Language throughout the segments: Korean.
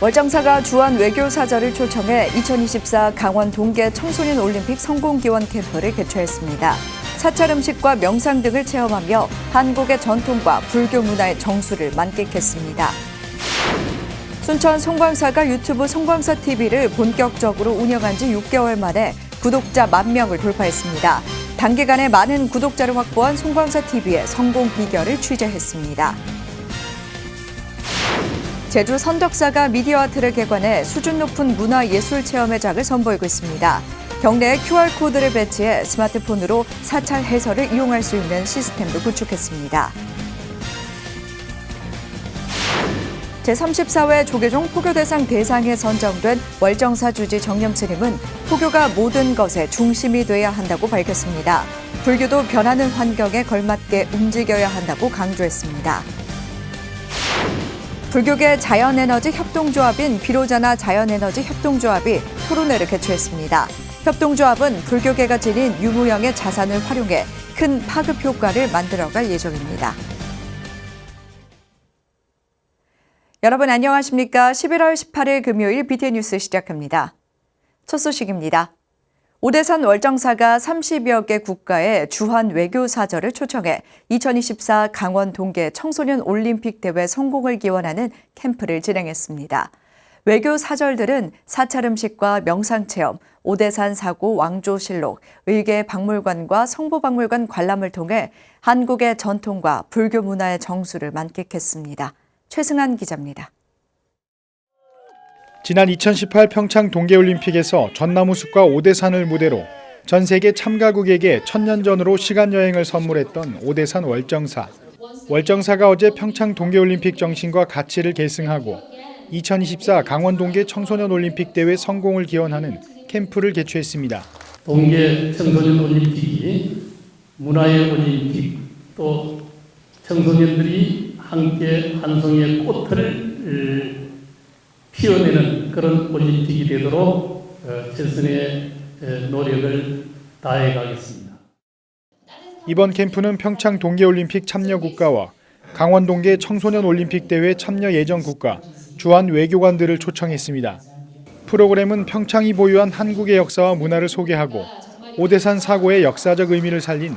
월정사가 주한 외교사절을 초청해 2024 강원 동계 청소년 올림픽 성공기원 캠프를 개최했습니다. 사찰 음식과 명상 등을 체험하며 한국의 전통과 불교 문화의 정수를 만끽했습니다. 순천 송광사가 유튜브 송광사TV를 본격적으로 운영한 지 6개월 만에 구독자 10,000명을 돌파했습니다. 단기간에 많은 구독자를 확보한 송광사TV의 성공 비결을 취재했습니다. 제주 선덕사가 미디어아트를 개관해 수준 높은 문화예술 체험의 장을 선보이고 있습니다. 경내에 QR코드를 배치해 스마트폰으로 사찰 해설을 이용할 수 있는 시스템도 구축했습니다. 제34회 조계종 포교대상 대상에 선정된 월정사 주지 정념 스님은 포교가 모든 것의 중심이 돼야 한다고 밝혔습니다. 불교도 변하는 환경에 걸맞게 움직여야 한다고 강조했습니다. 불교계 자연에너지 협동조합인 비로자나 자연에너지 협동조합이 토론회를 개최했습니다. 협동조합은 불교계가 지닌 유무형의 자산을 활용해 큰 파급 효과를 만들어갈 예정입니다. 여러분 안녕하십니까? 11월 18일 금요일 BTN 뉴스 시작합니다. 첫 소식입니다. 오대산 월정사가 30여 개 국가의 주한 외교사절을 초청해 2024 강원 동계 청소년 올림픽 대회 성공을 기원하는 캠프를 진행했습니다. 외교사절들은 사찰 음식과 명상체험, 오대산 사고 왕조실록, 의계 박물관과 성보박물관 관람을 통해 한국의 전통과 불교 문화의 정수를 만끽했습니다. 최승한 기자입니다. 지난 2018 평창 동계올림픽에서 전나무숲과 오대산을 무대로 전 세계 참가국에게 1000년 전으로 시간여행을 선물했던 오대산 월정사. 월정사가 어제 평창 동계올림픽 정신과 가치를 계승하고 2024 강원 동계 청소년 올림픽 대회 성공을 기원하는 캠프를 개최했습니다. 동계 청소년 올림픽이 문화의 올림픽, 또 청소년들이 함께 한 송이의 꽃을 피워내는 그런 올림픽이 되도록 최선의 노력을 다해가겠습니다. 이번 캠프는 평창 동계올림픽 참여 국가와 강원 동계 청소년 올림픽 대회 참여 예정 국가, 주한 외교관들을 초청했습니다. 프로그램은 평창이 보유한 한국의 역사와 문화를 소개하고 오대산 사고의 역사적 의미를 살린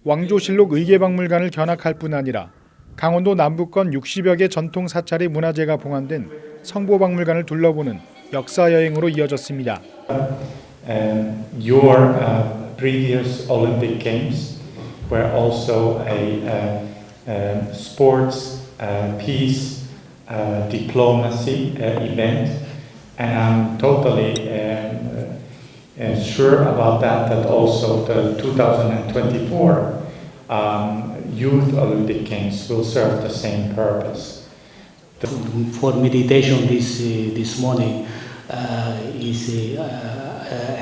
왕조실록 의계박물관을 견학할 뿐 아니라 강원도 남부권 60여 개 전통 사찰의 문화재가 봉안된 성보박물관을 둘러보는 역사 여행으로 이어졌습니다. Your previous Olympic Games were also a sports, peace, diplomacy event, and I'm totally sure about that. That also the 2024 Youth Olympic Games will serve the same purpose. For meditation this morning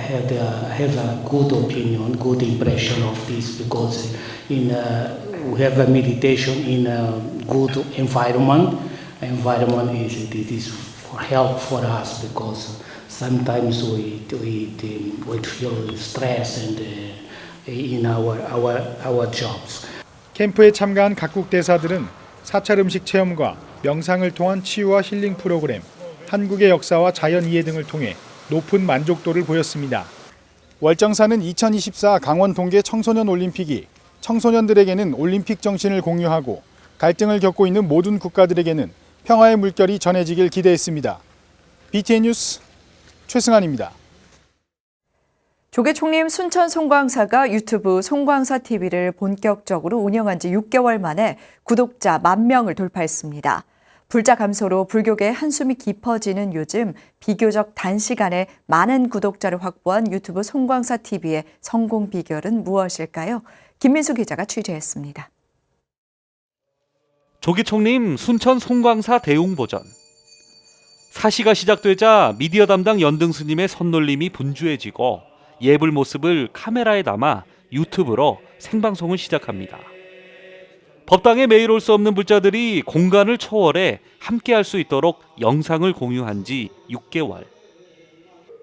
have a good opinion, good impression of this because we have a meditation in a good environment. Environment is for help for us because sometimes we feel stress and in our jobs. 캠프에 참가한 각국 대사들은 사찰 음식 체험과 명상을 통한 치유와 힐링 프로그램, 한국의 역사와 자연 이해 등을 통해 높은 만족도를 보였습니다. 월정사는 2024 강원 동계 청소년 올림픽이 청소년들에게는 올림픽 정신을 공유하고 갈등을 겪고 있는 모든 국가들에게는 평화의 물결이 전해지길 기대했습니다. BTN 뉴스 최승환입니다. 조계 총림 순천 송광사가 유튜브 송광사TV를 본격적으로 운영한 지 6개월 만에 구독자 10,000명을 돌파했습니다. 불자 감소로 불교계의 한숨이 깊어지는 요즘 비교적 단시간에 많은 구독자를 확보한 유튜브 송광사TV의 성공 비결은 무엇일까요? 김민수 기자가 취재했습니다. 조계 총림 순천 송광사 대웅보전. 사시가 시작되자 미디어 담당 연등 스님의 손놀림이 분주해지고 예불 모습을 카메라에 담아 유튜브로 생방송을 시작합니다. 법당에 매일 올 수 없는 불자들이 공간을 초월해 함께할 수 있도록 영상을 공유한 지 6개월.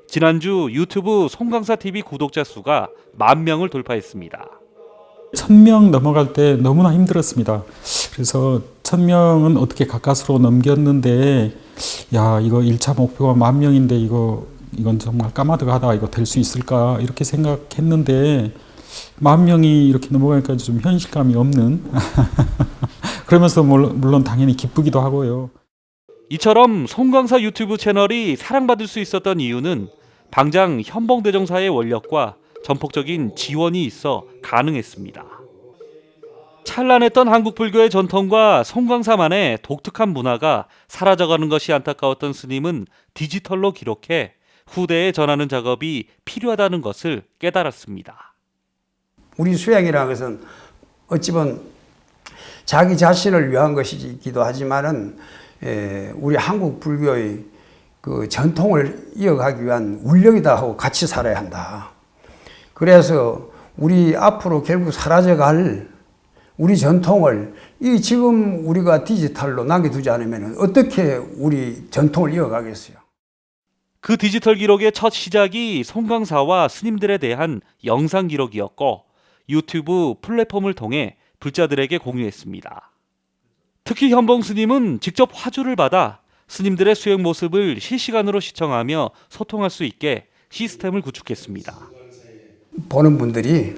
지난주 유튜브 송광사TV 구독자 수가 10,000명을 돌파했습니다. 1,000명 넘어갈 때 너무나 힘들었습니다. 그래서 1000명은 어떻게 가까스로 넘겼는데 야 이거 1차 목표가 10,000명인데 이건 정말 까마득하다. 이거 될 수 있을까 이렇게 생각했는데 10,000명이 이렇게 넘어가니까 좀 현실감이 없는 그러면서 물론 당연히 기쁘기도 하고요. 이처럼 송강사 유튜브 채널이 사랑받을 수 있었던 이유는 방장 현봉대종사의 원력과 전폭적인 지원이 있어 가능했습니다. 찬란했던 한국 불교의 전통과 송강사만의 독특한 문화가 사라져가는 것이 안타까웠던 스님은 디지털로 기록해 후대에 전하는 작업이 필요하다는 것을 깨달았습니다. 우리 수양이라는 것은 어찌 보면 자기 자신을 위한 것이기도 하지만은 우리 한국 불교의 그 전통을 이어가기 위한 울력이다 하고 같이 살아야 한다. 그래서 우리 앞으로 결국 사라져갈 우리 전통을 이 지금 우리가 디지털로 남겨두지 않으면 어떻게 우리 전통을 이어가겠어요? 그 디지털 기록의 첫 시작이 송강사와 스님들에 대한 영상 기록이었고 유튜브 플랫폼을 통해 불자들에게 공유했습니다. 특히 현봉 스님은 직접 화주를 받아 스님들의 수행 모습을 실시간으로 시청하며 소통할 수 있게 시스템을 구축했습니다. 보는 분들이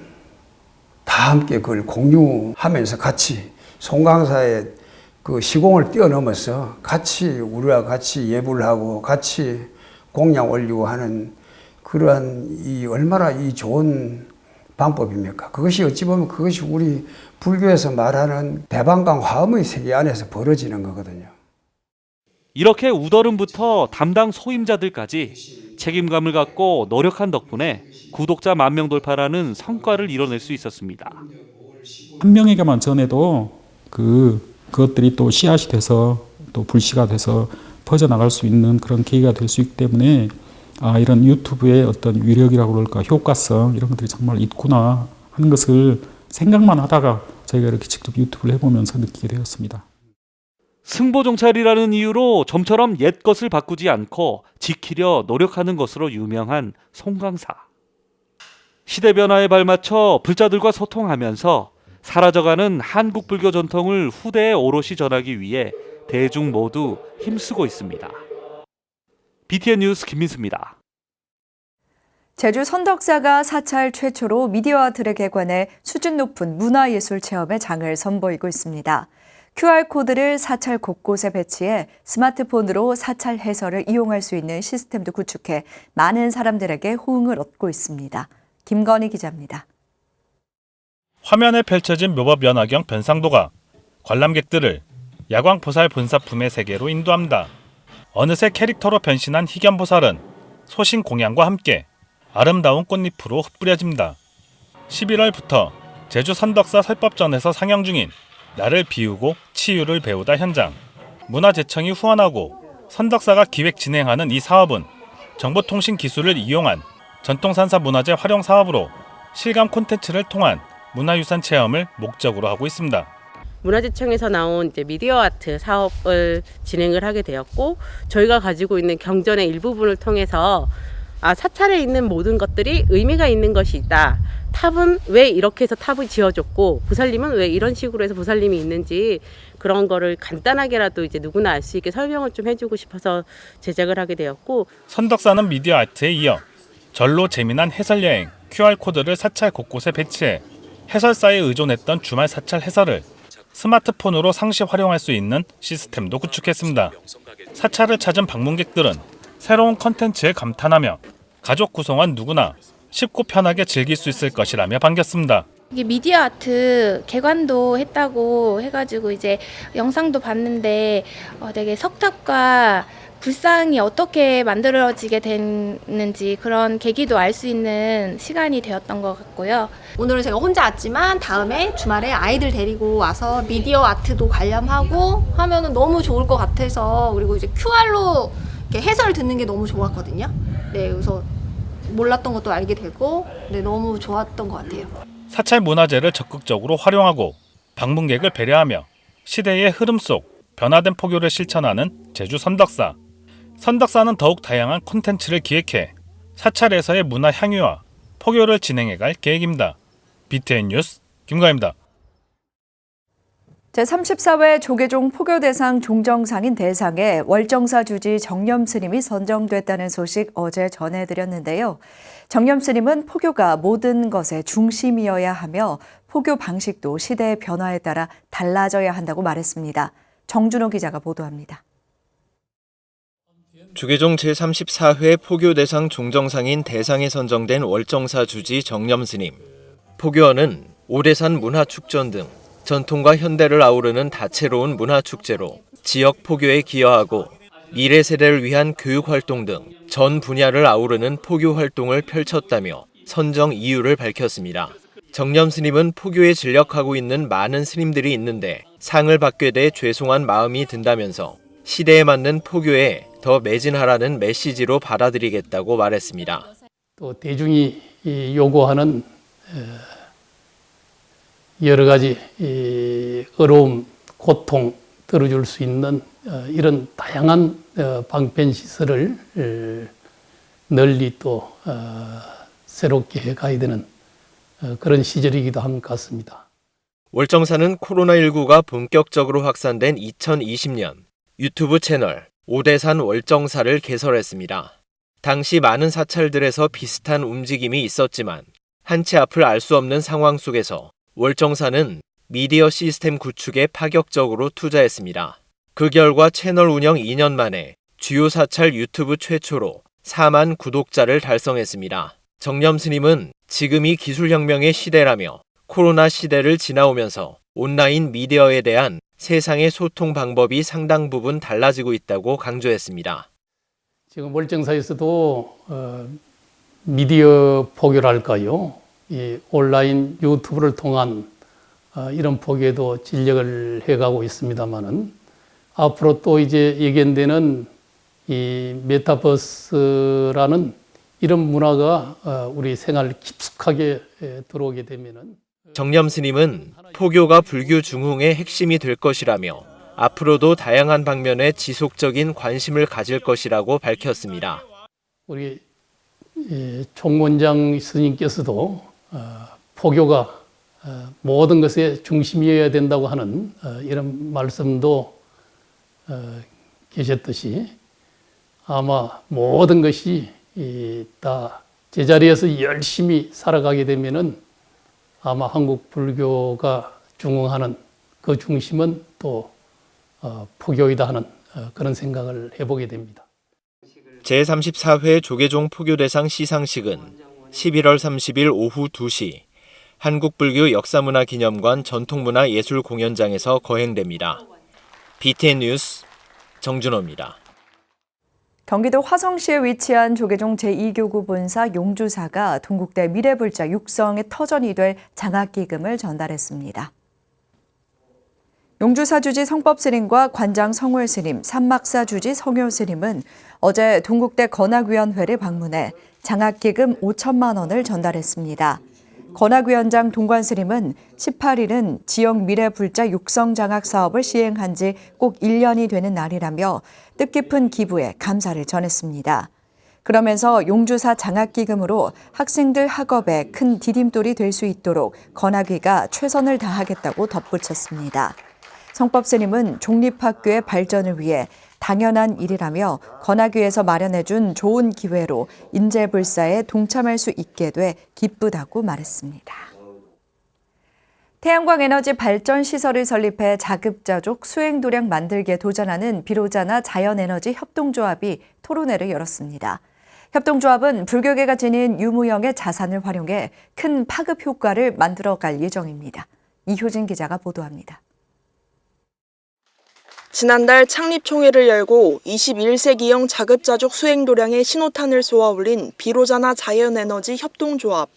다 함께 그걸 공유하면서 같이 송강사의 그 시공을 뛰어넘어서 같이 우리와 같이 예불을 하고 같이 공양 올리고 하는 그러한 이 얼마나 이 좋은 방법입니까? 그것이 어찌 보면 그것이 우리 불교에서 말하는 대방강 화엄의 세계 안에서 벌어지는 거거든요. 이렇게 우더름부터 담당 소임자들까지 책임감을 갖고 노력한 덕분에 구독자 10,000명 돌파라는 성과를 이뤄낼 수 있었습니다. 한 명에게만 전해도 그것들이 또 씨앗이 돼서 또 불씨가 돼서 퍼져나갈 수 있는 그런 계기가 될 수 있기 때문에 이런 유튜브의 어떤 위력이라고 그럴까 효과성 이런 것들이 정말 있구나 하는 것을 생각만 하다가 저희가 이렇게 직접 유튜브를 해보면서 느끼게 되었습니다. 승보종찰이라는 이유로 좀처럼 옛 것을 바꾸지 않고 지키려 노력하는 것으로 유명한 송강사. 시대 변화에 발맞춰 불자들과 소통하면서 사라져가는 한국 불교 전통을 후대에 오롯이 전하기 위해 대중 모두 힘쓰고 있습니다. BTN 뉴스 김민수입니다. 제주 선덕사가 사찰 최초로 미디어와 들에게관해 수준 높은 문화예술 체험의 장을 선보이고 있습니다. QR코드를 사찰 곳곳에 배치해 스마트폰으로 사찰 해설을 이용할 수 있는 시스템도 구축해 많은 사람들에게 호응을 얻고 있습니다. 김건희 기자입니다. 화면에 펼쳐진 묘법 연화경 변상도가 관람객들을 야광보살 본사품의 세계로 인도합니다. 어느새 캐릭터로 변신한 희견보살은 소신 공양과 함께 아름다운 꽃잎으로 흩뿌려집니다. 11월부터 제주 선덕사 설법전에서 상영 중인 나를 비우고 치유를 배우다 현장. 문화재청이 후원하고 선덕사가 기획 진행하는 이 사업은 정보통신 기술을 이용한 전통산사 문화재 활용 사업으로 실감 콘텐츠를 통한 문화유산 체험을 목적으로 하고 있습니다. 문화재청에서 나온 이제 미디어 아트 사업을 진행을 하게 되었고 저희가 가지고 있는 경전의 일부분을 통해서 사찰에 있는 모든 것들이 의미가 있는 것이 있다. 탑은 왜 이렇게 해서 탑을 지어줬고 보살님은 왜 이런 식으로 해서 보살님이 있는지 그런 거를 간단하게라도 이제 누구나 알 수 있게 설명을 좀 해주고 싶어서 제작을 하게 되었고 선덕사는 미디어 아트에 이어 절로 재미난 해설 여행 QR코드를 사찰 곳곳에 배치해 해설사에 의존했던 주말 사찰 해설을 스마트폰으로 상시 활용할 수 있는 시스템도 구축했습니다. 사찰을 찾은 방문객들은 새로운 컨텐츠에 감탄하며 가족 구성원 누구나 쉽고 편하게 즐길 수 있을 것이라며 반겼습니다. 이게 미디어 아트 개관도 했다고 해가지고 이제 영상도 봤는데 되게 석탑과 불상이 어떻게 만들어지게 됐는지 그런 계기도 알 수 있는 시간이 되었던 것 같고요. 오늘은 제가 혼자 왔지만 다음에 주말에 아이들 데리고 와서 미디어 아트도 관람하고 하면은 너무 좋을 것 같아서 그리고 이제 QR로 이렇게 해설 듣는 게 너무 좋았거든요. 네, 그래서 몰랐던 것도 알게 되고 너무 좋았던 것 같아요. 사찰 문화재를 적극적으로 활용하고 방문객을 배려하며 시대의 흐름 속 변화된 포교를 실천하는 제주 선덕사. 선덕사는 더욱 다양한 콘텐츠를 기획해 사찰에서의 문화 향유와 포교를 진행해갈 계획입니다. BTN 뉴스 김가희입니다. 제34회 조계종 포교대상 종정상인 대상에 월정사 주지 정념 스님이 선정됐다는 소식 어제 전해드렸는데요. 정념 스님은 포교가 모든 것의 중심이어야 하며 포교 방식도 시대의 변화에 따라 달라져야 한다고 말했습니다. 정준호 기자가 보도합니다. 조계종 제34회 포교대상 종정상인 대상에 선정된 월정사 주지 정념 스님. 포교원은 오대산 문화축전 등 전통과 현대를 아우르는 다채로운 문화축제로 지역 포교에 기여하고 미래 세대를 위한 교육활동 등 전 분야를 아우르는 포교 활동을 펼쳤다며 선정 이유를 밝혔습니다. 정념 스님은 포교에 진력하고 있는 많은 스님들이 있는데 상을 받게 돼 죄송한 마음이 든다면서 시대에 맞는 포교에 더 매진하라는 메시지로 받아들이겠다고 말했습니다. 또 대중이 요구하는 여러 가지 어려움, 고통 들어줄 수 있는 이런 다양한 방편 시설을 널리 또 새롭게 해가야 되는 그런 시절이기도 한 것 같습니다. 월정사는 코로나19가 본격적으로 확산된 2020년 유튜브 채널 오대산 월정사를 개설했습니다. 당시 많은 사찰들에서 비슷한 움직임이 있었지만 한치 앞을 알 수 없는 상황 속에서 월정사는 미디어 시스템 구축에 파격적으로 투자했습니다. 그 결과 채널 운영 2년 만에 주요 사찰 유튜브 최초로 4만 구독자를 달성했습니다. 정념 스님은 지금이 기술혁명의 시대라며 코로나 시대를 지나오면서 온라인 미디어에 대한 세상의 소통 방법이 상당 부분 달라지고 있다고 강조했습니다. 지금 월정사에서도 미디어 포교랄까요? 이 온라인 유튜브를 통한 이런 포교에도 진력을 해가고 있습니다만은 앞으로 또 이제 예견되는 이 메타버스라는 이런 문화가 우리 생활 깊숙하게 들어오게 되면은 정념 스님은 포교가 불교 중흥의 핵심이 될 것이라며 앞으로도 다양한 방면에 지속적인 관심을 가질 것이라고 밝혔습니다. 우리 총원장 스님께서도 포교가 모든 것의 중심이어야 된다고 하는 이런 말씀도 계셨듯이 아마 모든 것이 다 제자리에서 열심히 살아가게 되면은 아마 한국 불교가 중흥하는 그 중심은 또 포교이다 하는 그런 생각을 해보게 됩니다. 제34회 조계종 포교대상 시상식은 11월 30일 오후 2시 한국불교 역사문화기념관 전통문화예술공연장에서 거행됩니다. BTN 뉴스 정준호입니다. 경기도 화성시에 위치한 조계종 제2교구 본사 용주사가 동국대 미래불자 육성의 터전이 될 장학기금을 전달했습니다. 용주사 주지 성법스님과 관장 성월스님, 산막사 주지 성효스님은 어제 동국대 건학위원회를 방문해 장학기금 5천만 원을 전달했습니다. 건학위원장 동관스님은 18일은 지역 미래불자 육성 장학 사업을 시행한 지 꼭 1년이 되는 날이라며 뜻깊은 기부에 감사를 전했습니다. 그러면서 용주사 장학기금으로 학생들 학업에 큰 디딤돌이 될 수 있도록 건학위가 최선을 다하겠다고 덧붙였습니다. 성법스님은 종립학교의 발전을 위해 당연한 일이라며 건학위에서 마련해준 좋은 기회로 인재불사에 동참할 수 있게 돼 기쁘다고 말했습니다. 태양광 에너지 발전 시설을 설립해 자급자족 수행도량 만들기에 도전하는 비로자나 자연에너지 협동조합이 토론회를 열었습니다. 협동조합은 불교계가 지닌 유무형의 자산을 활용해 큰 파급 효과를 만들어갈 예정입니다. 이효진 기자가 보도합니다. 지난달 창립총회를 열고 21세기형 자급자족 수행도량의 신호탄을 쏘아 올린 비로자나 자연에너지 협동조합.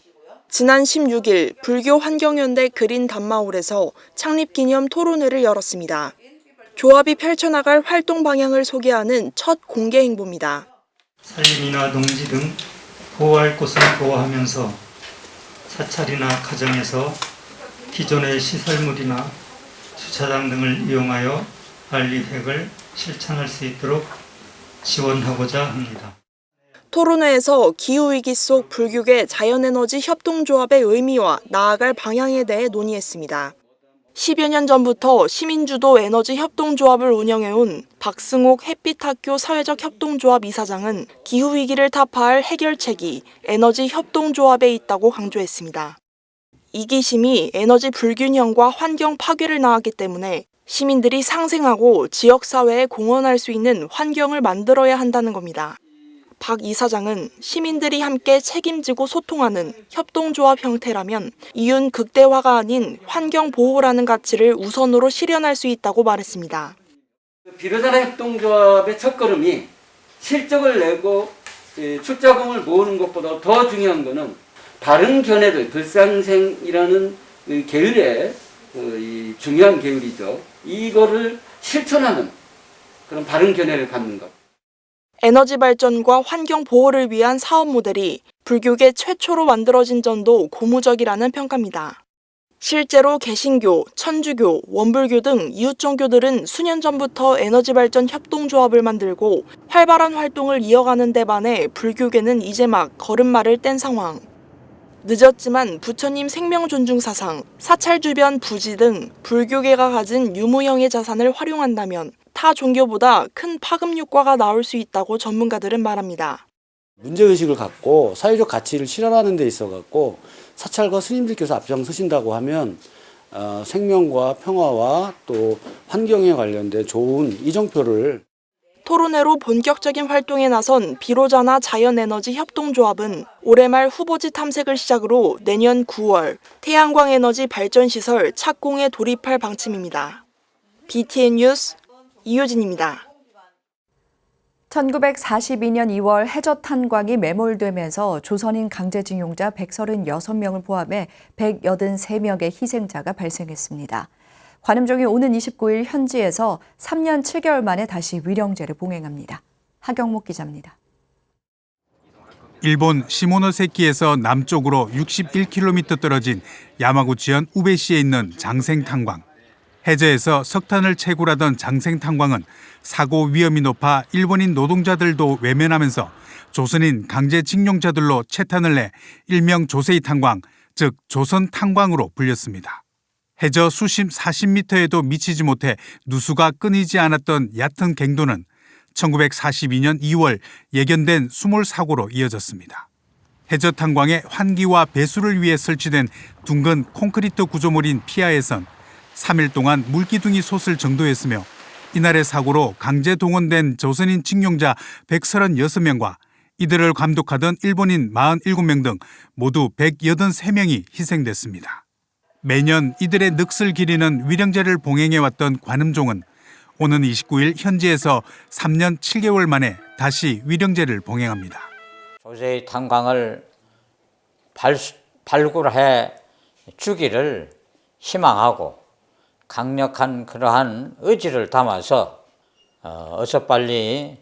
지난 16일 불교 환경연대 그린 담마홀에서 창립기념 토론회를 열었습니다. 조합이 펼쳐나갈 활동 방향을 소개하는 첫 공개 행보입니다. 산림이나 농지 등 보호할 곳은 보호하면서 사찰이나 가정에서 기존의 시설물이나 주차장 등을 이용하여 관리획을 실천할 수 있도록 지원하고자 합니다. 토론회에서 기후위기 속 불교계 자연에너지 협동조합의 의미와 나아갈 방향에 대해 논의했습니다. 10여 년 전부터 시민주도 에너지 협동조합을 운영해온 박승옥 햇빛학교 사회적 협동조합 이사장은 기후위기를 타파할 해결책이 에너지 협동조합에 있다고 강조했습니다. 이기심이 에너지 불균형과 환경 파괴를 낳았기 때문에 시민들이 상생하고 지역사회에 공헌할 수 있는 환경을 만들어야 한다는 겁니다. 박 이사장은 시민들이 함께 책임지고 소통하는 협동조합 형태라면 이윤 극대화가 아닌 환경 보호라는 가치를 우선으로 실현할 수 있다고 말했습니다. 비로자나 협동조합의 첫걸음이 실적을 내고 출자금을 모으는 것보다 더 중요한 것은 바른 견해들, 불상생이라는 계율의 중요한 계율이죠. 이거를 실천하는 그런 바른 견해를 갖는 것. 에너지 발전과 환경 보호를 위한 사업 모델이 불교계 최초로 만들어진 점도 고무적이라는 평가입니다. 실제로 개신교, 천주교, 원불교 등 이웃종교들은 수년 전부터 에너지 발전 협동조합을 만들고 활발한 활동을 이어가는 데 반해 불교계는 이제 막 걸음마를 뗀 상황. 늦었지만 부처님 생명존중사상, 사찰 주변 부지 등 불교계가 가진 유무형의 자산을 활용한다면 타 종교보다 큰 파급 효과가 나올 수 있다고 전문가들은 말합니다. 문제의식을 갖고 사회적 가치를 실현하는 데 있어 갖고 사찰과 스님들께서 앞장서신다고 하면 생명과 평화와 또 환경에 관련된 좋은 이정표를 토론회로 본격적인 활동에 나선 비로자나 자연에너지 협동조합은 올해 말 후보지 탐색을 시작으로 내년 9월 태양광 에너지 발전시설 착공에 돌입할 방침입니다. BTN 뉴스 이효진입니다. 1942년 2월 해저 탄광이 매몰되면서 조선인 강제징용자 136명을 포함해 183명의 희생자가 발생했습니다. 관음종이 오는 29일 현지에서 3년 7개월 만에 다시 위령제를 봉행합니다. 하경목 기자입니다. 일본 시모노세키에서 남쪽으로 61km 떨어진 야마구치현 우베시에 있는 장생탄광. 해저에서 석탄을 채굴하던 장생탄광은 사고 위험이 높아 일본인 노동자들도 외면하면서 조선인 강제징용자들로 채탄을 내 일명 조세이탄광, 즉 조선탄광으로 불렸습니다. 해저 수심 40m에도 미치지 못해 누수가 끊이지 않았던 얕은 갱도는 1942년 2월 예견된 수몰 사고로 이어졌습니다. 해저 탄광의 환기와 배수를 위해 설치된 둥근 콘크리트 구조물인 피아에선 3일 동안 물기둥이 솟을 정도였으며 이날의 사고로 강제 동원된 조선인 징용자 136명과 이들을 감독하던 일본인 47명 등 모두 183명이 희생됐습니다. 매년 이들의 넋을 기리는 위령제를 봉행해왔던 관음종은 오는 29일 현지에서 3년 7개월 만에 다시 위령제를 봉행합니다. 조세의 탄광을 발굴해 주기를 희망하고 강력한 그러한 의지를 담아서 어서 빨리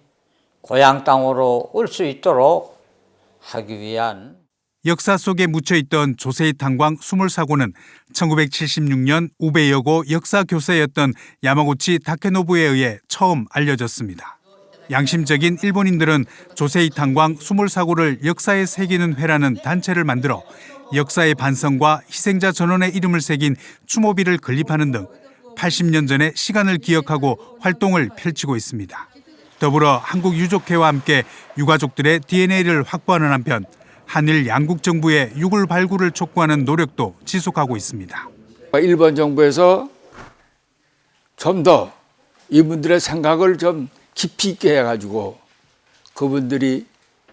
고향 땅으로 올 수 있도록 하기 위한 역사 속에 묻혀있던 조세이 탄광 수몰 사고는 1976년 우베여고 역사교사였던 야마구치 다케노부에 의해 처음 알려졌습니다. 양심적인 일본인들은 조세이 탄광 수몰 사고를 역사에 새기는 회라는 단체를 만들어 역사의 반성과 희생자 전원의 이름을 새긴 추모비를 건립하는 등 80년 전의 시간을 기억하고 활동을 펼치고 있습니다. 더불어 한국유족회와 함께 유가족들의 DNA를 확보하는 한편 한일 양국 정부의 유골 발굴을 촉구하는 노력도 지속하고 있습니다. 일본 정부에서 좀 더 이분들의 생각을 좀 깊이 있게 해가지고 그분들이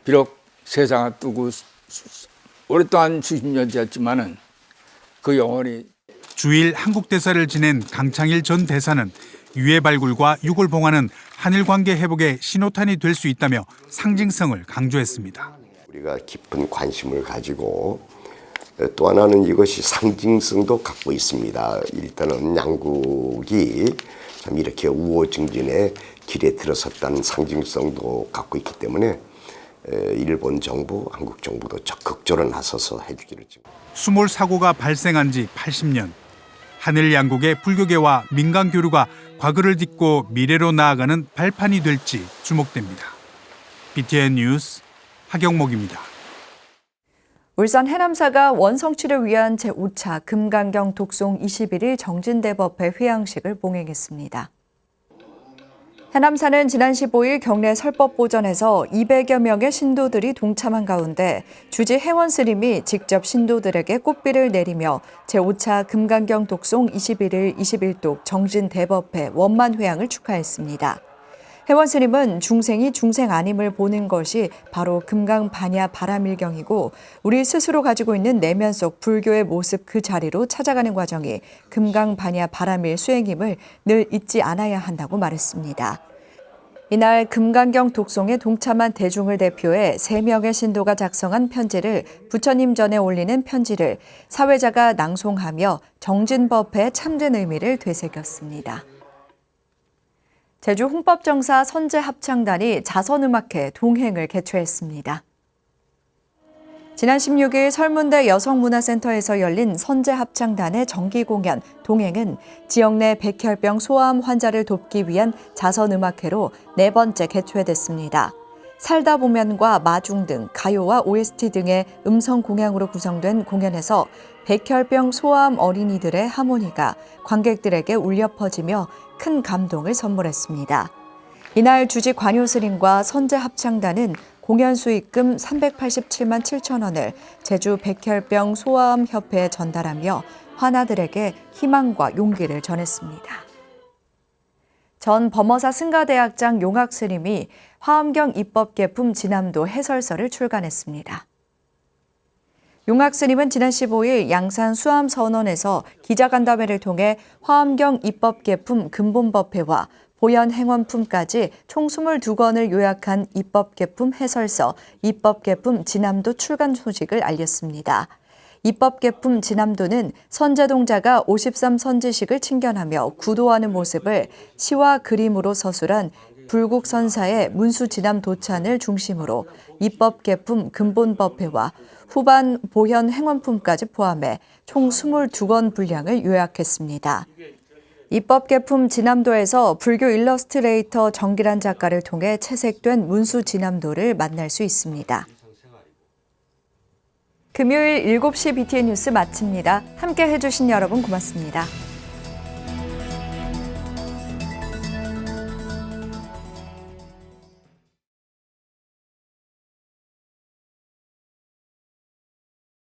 비록 세상을 뜨고 오랫동안 수십 년 지났지만은 그 영혼이 주일 한국 대사를 지낸 강창일 전 대사는 유해 발굴과 유골 봉화는 한일 관계 회복의 신호탄이 될 수 있다며 상징성을 강조했습니다. 우리가 깊은 관심을 가지고 또 하나는 이것이 상징성도 갖고 있습니다. 일단은 양국이 참 이렇게 우호증진의 길에 들어섰다는 상징성도 갖고 있기 때문에 일본 정부, 한국 정부도 적극적으로 나서서 해주기를. 수몰 사고가 발생한 지 80년. 하늘 양국의 불교계와 민간 교류가 과거를 딛고 미래로 나아가는 발판이 될지 주목됩니다. BTN 뉴스 하경목입니다. 울산 해남사가 원성취를 위한 제5차 금강경 독송 21일 정진대법회 회양식을 봉행했습니다. 해남사는 지난 15일 경내 설법보전에서 200여 명의 신도들이 동참한 가운데 주지 혜원 스님이 직접 신도들에게 꽃비를 내리며 제5차 금강경 독송 21일 21독 정진대법회 원만회양을 축하했습니다. 혜원 스님은 중생이 중생 아님을 보는 것이 바로 금강반야 바라밀경이고 우리 스스로 가지고 있는 내면 속 불교의 모습 그 자리로 찾아가는 과정이 금강반야 바라밀 수행임을 늘 잊지 않아야 한다고 말했습니다. 이날 금강경 독송에 동참한 대중을 대표해 3명의 신도가 작성한 편지를 부처님 전에 올리는 편지를 사회자가 낭송하며 정진법회의 참된 의미를 되새겼습니다. 제주 홍법정사 선제합창단이 자선음악회 동행을 개최했습니다. 지난 16일 설문대 여성문화센터에서 열린 선제합창단의 정기공연 동행은 지역 내 백혈병 소아암 환자를 돕기 위한 자선음악회로 4번째 개최됐습니다. 살다 보면과 마중 등 가요와 OST 등의 음성 공양으로 구성된 공연에서 백혈병 소아암 어린이들의 하모니가 관객들에게 울려 퍼지며 큰 감동을 선물했습니다. 이날 주지 관효스님과 선제합창단은 공연 수익금 387만 7천 원을 제주 백혈병 소아암 협회에 전달하며 환아들에게 희망과 용기를 전했습니다. 전 범어사 승가대학장 용학스님이 화엄경 입법계품 진암도 해설서를 출간했습니다. 용학스님은 지난 15일 양산 수암선원에서 기자간담회를 통해 화엄경 입법계품 근본법회와 보현행원품까지 총 22권을 요약한 입법계품 해설서 입법계품 진암도 출간 소식을 알렸습니다. 입법계품 진암도는 선제동자가 53선지식을 챙겨나며 구도하는 모습을 시와 그림으로 서술한 불국선사의 문수진암도찬을 중심으로 입법계품 근본법회와 후반 보현행원품까지 포함해 총 22권 분량을 요약했습니다. 입법계품 진암도에서 불교 일러스트레이터 정기란 작가를 통해 채색된 문수진암도를 만날 수 있습니다. 금요일 7시 BTN 뉴스 마칩니다. 함께 해주신 여러분 고맙습니다.